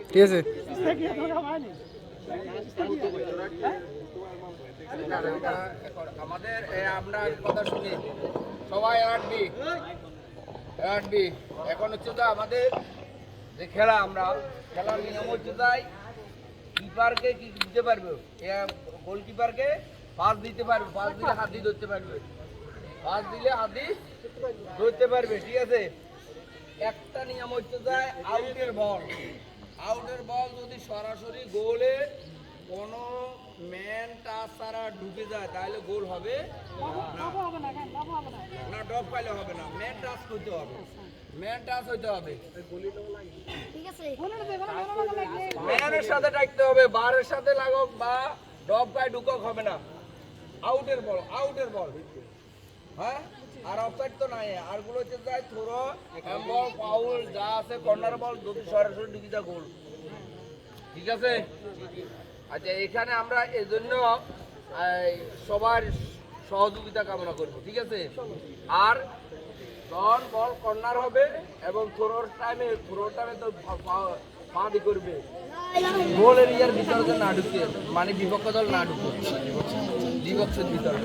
ঠিক আছে আমাদের আমরা কথা শুনি সবাই আটবি এখন হচ্ছে তো আমাদের যে খেলা আমরা খেলার নিয়ম হচ্ছে তাই কিপারকে কি দিতে পারবে গোলকিপারকে পাস দিতে পারবে, পাস দিলে হাত দিয়ে ধরতে পারবে, পাস দিলে হাত দিয়ে ধরতে পারবে। ঠিক আছে, একটা নিয়ম হচ্ছে যায় আউটের বল যদি সরাসরি গোলে কোনো ম্যান টাচ ছাড়া ঢুকে যায় তাহলে গোল হবে না, ডপ পাইলে হবে না, ম্যান টাচ করতে হবে, ম্যান টাচ হইতে হবে, ম্যানের সাথে ডাকতে হবে, বারের সাথে লাগক বা ডপ পায়ে ঢুকক হবে না। আউটের বল হ্যাঁ, আর অফসাইড তো নাই, আর গুলো হচ্ছে যায় থ্রো, হ্যান্ডবল, ফাউল যা আছে, কর্নার বল যদি সরাসরি ঢুকে যায় গোল। ঠিক আছে, আচ্ছা এখানে আমরা এই জন্য সবার সহযোগিতা কামনা করব। ঠিক আছে, আর ডন বল কর্নার হবে এবং থ্রোর টাইমে তো ফাঁদি করবে, গোল এরিয়ার ভিতরে না ঢুকে, মানে বিপক্ষ দল না ঢুকে বিপক্ষের ভিতরে।